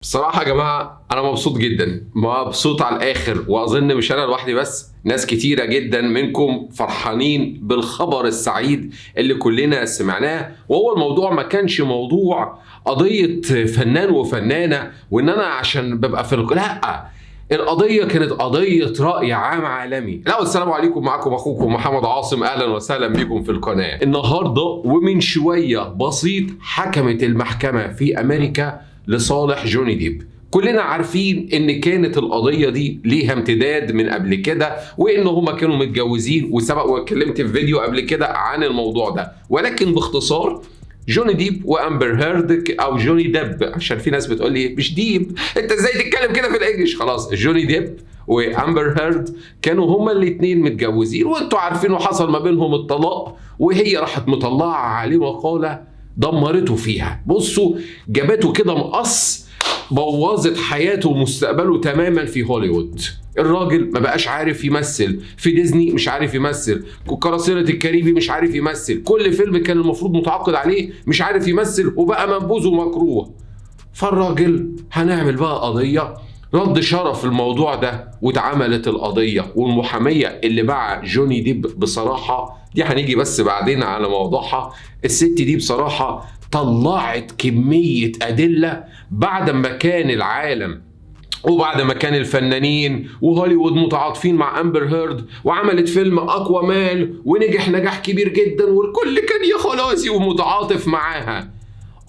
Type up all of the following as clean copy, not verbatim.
بصراحة يا جماعة أنا مبسوط جدا، مبسوط على الآخر، وأظن مش أنا لوحدي بس، ناس كتيرة جدا منكم فرحانين بالخبر السعيد اللي كلنا سمعناه. وهو الموضوع ما كانش موضوع قضية فنان وفنانة وإن أنا عشان ببقى لا، القضية كانت قضية رأي عام عالمي. لا، والسلام عليكم، معكم أخوكم محمد عاصم، أهلا وسهلا بكم في القناة. النهاردة ومن شوية بسيط حكمت المحكمة في أمريكا لصالح جوني ديب. كلنا عارفين ان كانت القضيه دي ليها امتداد من قبل كده، وان هما كانوا متجوزين، وسبق واتكلمت في فيديو قبل كده عن الموضوع ده، ولكن باختصار جوني ديب وامبر هيرد، او جوني ديب عشان في ناس بتقول لي مش ديب، انت ازاي تتكلم كده في الانجليش؟ خلاص، جوني ديب وامبر هيرد كانوا هما الاثنين متجوزين، وانتوا عارفين وحصل ما بينهم الطلاق، وهي راحت مطلعه عليه مقاله دمرته فيها. بصوا، جابته كده مقص، بوظت حياته ومستقبله تماما في هوليوود. الراجل ما بقاش عارف يمثل في ديزني، مش عارف يمثل قراصنة الكاريبي، مش عارف يمثل كل فيلم كان المفروض متعاقد عليه، مش عارف يمثل، وبقى منبوذ ومكروه. فالراجل هنعمل بقى قضية رد شرف الموضوع ده، واتعملت القضية، والمحامية اللي مع جوني ديب بصراحة دي هنيجي بس بعدين على موضوعها. الست دي بصراحة طلعت كمية أدلة بعد ما كان العالم وبعد ما كان الفنانين وهوليوود متعاطفين مع امبر هيرد، وعملت فيلم اقوى مان ونجح نجاح كبير جدا، والكل كان يا خلاصي ومتعاطف معاها.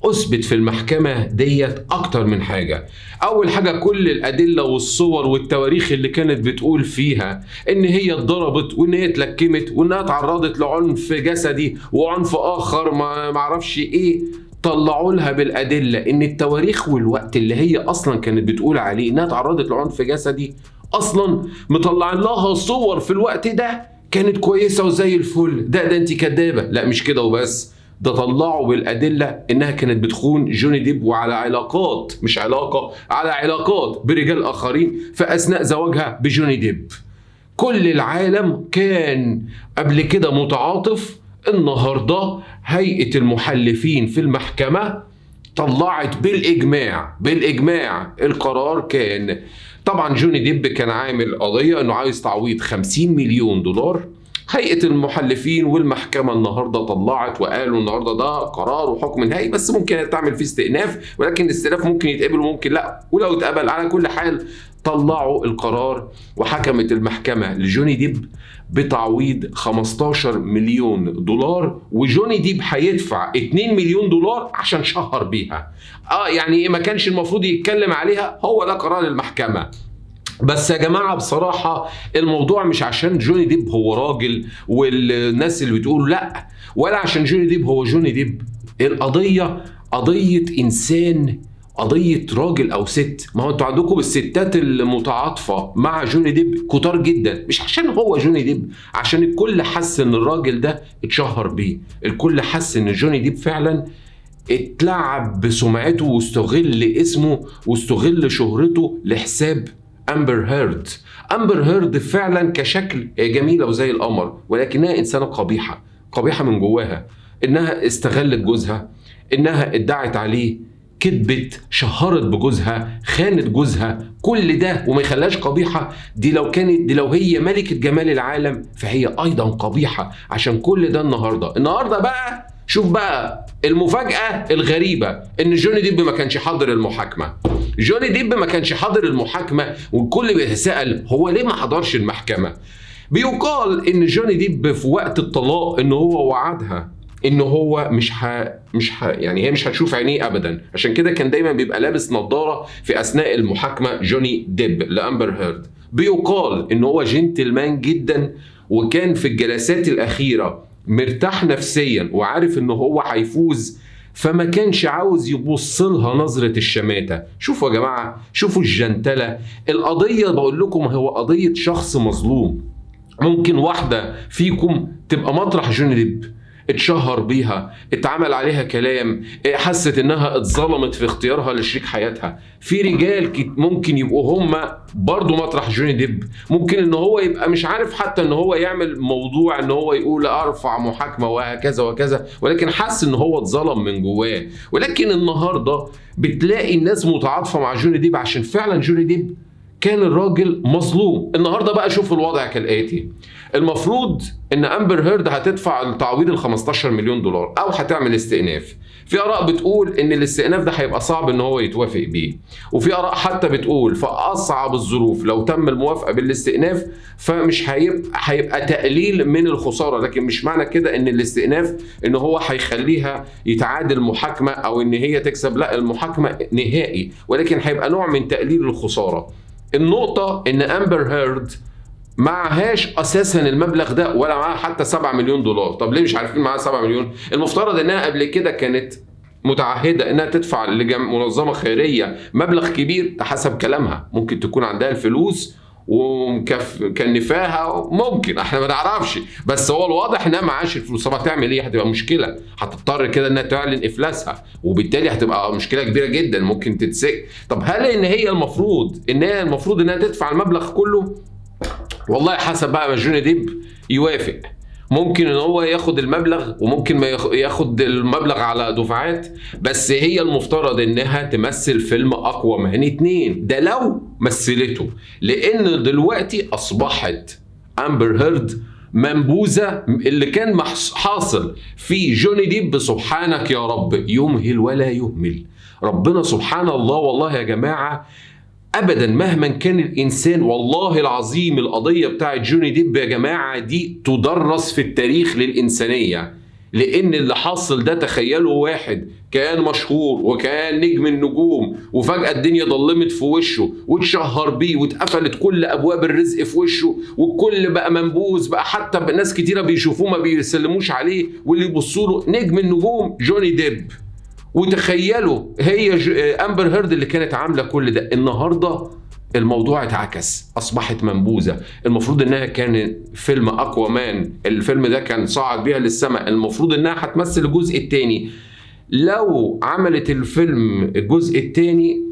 اثبت في المحكمة ديت اكتر من حاجة. اول حاجة، كل الادلة والصور والتواريخ اللي كانت بتقول فيها ان هي اتضربت وان هي اتلكمت وانها تعرضت لعنف جسدي وعنف اخر ما معرفش ايه، طلعوا لها بالادلة ان التواريخ والوقت اللي هي اصلا كانت بتقول عليه انها تعرضت لعنف جسدي، اصلا مطلعين لها صور في الوقت ده كانت كويسة وزي الفل. ده انت كدابة. لا، مش كده وبس، ده طلعوا بالأدلة إنها كانت بتخون جوني ديب، وعلى علاقات، مش علاقة، على علاقات برجال آخرين في أثناء زواجها بجوني ديب. كل العالم كان قبل كده متعاطف. النهاردة هيئة المحلفين في المحكمة طلعت بالإجماع القرار. كان طبعا جوني ديب كان عامل قضية إنه عايز تعويض 50 مليون دولار. هيئة المحلفين والمحكمة النهاردة طلعت وقالوا النهاردة ده قرار وحكم نهائي، بس ممكن تعمل فيه استئناف، ولكن الاستئناف ممكن يتقبل وممكن لا، ولو اتقبل على كل حال طلعوا القرار. وحكمت المحكمة لجوني ديب بتعويض 15 مليون دولار، وجوني ديب هيدفع 2 مليون دولار عشان شهر بيها. يعني ما كانش المفروض يتكلم عليها، هو ده قرار المحكمة. بس يا جماعة بصراحة الموضوع مش عشان جوني ديب هو راجل والناس اللي بتقول لا، ولا عشان جوني ديب هو جوني ديب. القضية قضية إنسان، قضية راجل أو ست. ما هو انتوا عندكم الستات المتعاطفة مع جوني ديب كتار جدا، مش عشان هو جوني ديب، عشان الكل حس ان الراجل ده اتشهر بيه، الكل حس ان جوني ديب فعلا اتلعب بسمعته واستغل اسمه واستغل شهرته لحساب امبر هيرد. امبر هيرد فعلا كشكل جميله وزي القمر، ولكنها انسانه قبيحه من جواها. انها استغلت جوزها، انها ادعت عليه، كذبت، شهرت بجوزها، خانت جوزها، كل ده وما يخليهاش قبيحه. دي لو هي ملكه جمال العالم فهي ايضا قبيحه. عشان كل ده النهارده بقى شوف بقى المفاجاه الغريبه، ان جوني ديب ما كانش حاضر المحاكمه. جوني ديب ما كانش حاضر المحاكمة، والكل بيتساءل هو ليه ما حضرش المحكمة. بيقال ان جوني ديب في وقت الطلاق ان هو وعدها ان هو يعني هي مش هتشوف عينيه ابدا، عشان كده كان دايما بيبقى لابس نظارة في اثناء المحاكمة جوني ديب لامبر هيرد. بيقال ان هو جنتلمان جدا، وكان في الجلسات الاخيرة مرتاح نفسيا وعارف ان هو هيفوز، فما كانش عاوز يبص لها نظرة الشماتة. شوفوا يا جماعة، شوفوا الجنتلة. القضية بقول لكم هو قضية شخص مظلوم. ممكن واحدة فيكم تبقى مطرح جوني ديب، اتشهر بيها، اتعمل عليها كلام، حست انها اتظلمت في اختيارها لشريك حياتها. في رجال ممكن يبقوا هم برضو مطرح جوني ديب، ممكن ان هو يبقى مش عارف حتى ان هو يعمل موضوع ان هو يقول ارفع محاكمة وهكذا وكذا، ولكن حس ان هو اتظلم من جواه. ولكن النهاردة بتلاقي الناس متعاطفة مع جوني ديب عشان فعلا جوني ديب كان الراجل مظلوم. النهارده بقى شوف الوضع كالآتي: المفروض ان امبر هيرد هتدفع التعويض ال 15 مليون دولار او هتعمل استئناف. في اراء بتقول ان الاستئناف ده هيبقى صعب ان هو يتوافق بيه، وفي اراء حتى بتقول في اصعب الظروف لو تم الموافقه بالاستئناف فمش هيبقى تقليل من الخساره، لكن مش معنى كده ان الاستئناف ان هو هيخليها يتعادل محاكمه او ان هي تكسب، لا، المحاكمه نهائي، ولكن هيبقى نوع من تقليل الخساره. النقطه ان امبر هيرد معهاش اساسا المبلغ ده ولا معاها حتى 7 مليون دولار. طب ليه مش عارفين معاها 7 مليون؟ المفترض انها قبل كده كانت متعهده انها تدفع لمنظمه خيريه مبلغ كبير، ده حسب كلامها. ممكن تكون عندها الفلوس ومكنفاها، ممكن، احنا ما نعرفش، بس هو الواضح انها معاش الفلوس. طب هتعمل ايه؟ هتبقى مشكله، هتضطر كده انها تعلن افلاسها، وبالتالي هتبقى مشكله كبيره جدا، ممكن تتسجن. طب هل ان هي المفروض انها تدفع المبلغ كله؟ والله حسب بقى ما جوني ديب يوافق. ممكن ان هو ياخد المبلغ وممكن ما ياخد المبلغ على دفعات، بس هي المفترض انها تمثل فيلم اقوى من 2 ده لو مثلته، لان دلوقتي اصبحت امبر هيرد منبوذة. اللي كان حاصل في جوني ديب سبحانك يا رب يمهل ولا يهمل. ربنا سبحان الله، والله يا جماعة ابدا مهما كان الانسان، والله العظيم القضيه بتاعت جوني ديب يا جماعه دي تدرس في التاريخ للانسانيه. لان اللي حصل ده، تخيلوا واحد كان مشهور وكان نجم النجوم وفجاه الدنيا ضلمت في وشه واتشهر بيه واتقفلت كل ابواب الرزق في وشه، والكل بقى منبوذ، بقى حتى ناس كتيره بيشوفوه ما بيسلموش عليه، واللي يبصوا له نجم النجوم جوني ديب. وتخيلوا هي امبر هيرد اللي كانت عامله كل ده. النهارده الموضوع اتعكس، اصبحت منبوذه. المفروض انها كان فيلم اقوى مان، الفيلم ده كان صاعد بيها للسماء، المفروض انها هتمثل الجزء الثاني. لو عملت الفيلم الجزء الثاني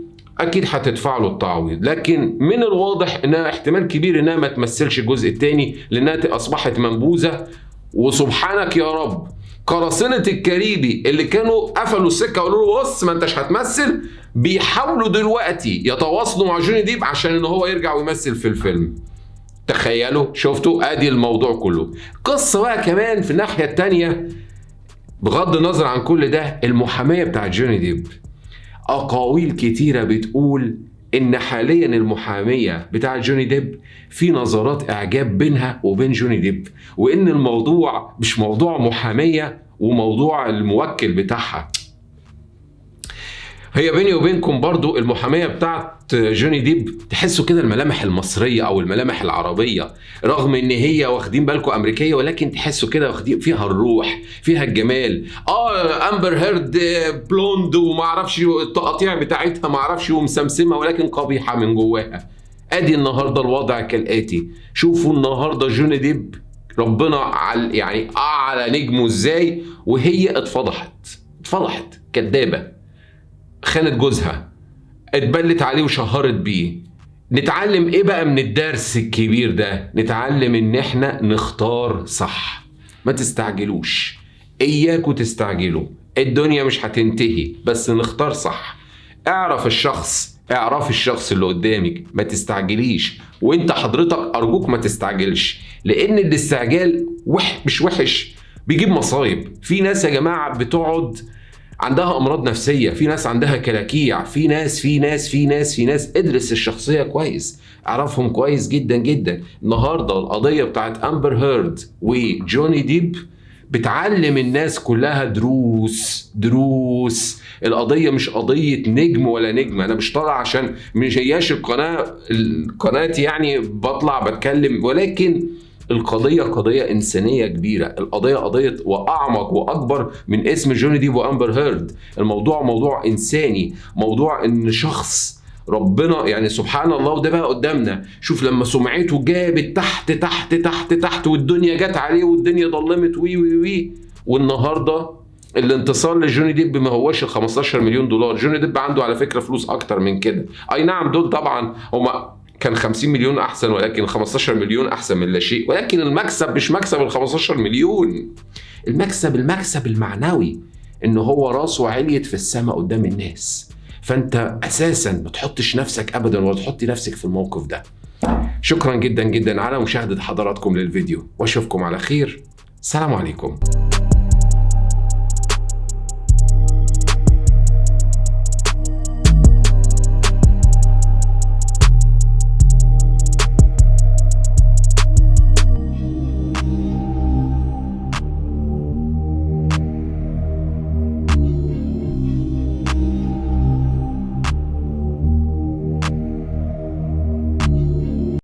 اكيد هتدفع له التعويض، لكن من الواضح انها احتمال كبير انها ما تمثلش الجزء الثاني لانها اصبحت منبوذه. وسبحانك يا رب، قراصنة الكاريبي اللي كانوا قفلوا السكه وقالوا له بص ما انتش هتمثل، بيحاولوا دلوقتي يتواصلوا مع جوني ديب عشان ان هو يرجع ويمثل في الفيلم. تخيلوا، شفتوا؟ ادي الموضوع كله. قصه بقى كمان في الناحيه الثانيه، بغض النظر عن كل ده، المحاميه بتاعت جوني ديب. اقاويل كتيره بتقول ان حاليا المحاميه بتاعت جوني ديب في نظرات اعجاب بينها وبين جوني ديب، وان الموضوع مش موضوع محاميه وموضوع الموكل بتاعها. هي بيني وبينكم برضو المحاميه بتاعت جوني ديب تحسوا كده الملامح المصريه او الملامح العربيه، رغم ان هي واخدين بالكم امريكيه، ولكن تحسوا كده واخدين فيها الروح، فيها الجمال. امبر هيرد بلوند وما اعرفش التقاطيع بتاعتها ما اعرفش ومسمسمه، ولكن قبيحه من جواها. ادي النهارده الوضع كالاتي. شوفوا النهارده جوني ديب ربنا يعني اعلى نجمه ازاي، وهي اتفضحت كدابه، خانت جوزها، اتبلت عليه وشهرت بيه. نتعلم ايه بقى من الدرس الكبير ده؟ نتعلم ان احنا نختار صح، ما تستعجلوش، اياكوا تستعجلوا، الدنيا مش هتنتهي، بس نختار صح. اعرف الشخص اللي قدامك، ما تستعجليش. وانت حضرتك ارجوك ما تستعجلش، لان الاستعجال مش وحش، بيجيب مصايب. في ناس يا جماعة بتقعد عندها امراض نفسيه، في ناس عندها كلاكيع، في ناس. ادرس الشخصيه كويس، اعرفهم كويس جدا جدا. النهارده القضيه بتاعت امبر هيرد وجوني ديب بتعلم الناس كلها دروس. القضيه مش قضيه نجم ولا نجمه، انا مش طالع عشان مش هياش القناه يعني بطلع بتكلم، ولكن القضية قضية إنسانية كبيرة. القضية قضية وأعمق وأكبر من اسم جوني ديب وأمبر هيرد. الموضوع موضوع إنساني، موضوع إن شخص ربنا يعني سبحان الله، وده بقى قدامنا. شوف لما سمعته جابت تحت والدنيا جت عليه والدنيا ضلمت وي والنهارده الانتصار لجوني ديب ما هوش ال 15 مليون دولار. جوني ديب عنده على فكره فلوس اكتر من كده. اي نعم دول طبعا هما كان 50 مليون احسن، ولكن 15 مليون احسن من لا شيء. ولكن المكسب مش مكسب ال 15 مليون، المكسب المعنوي ان هو راسه عليت في السماء قدام الناس. فانت اساسا ما تحطش نفسك ابدا ولا تحطي نفسك في الموقف ده. شكرا جدا جدا على مشاهدة حضراتكم للفيديو، واشوفكم على خير. السلام عليكم.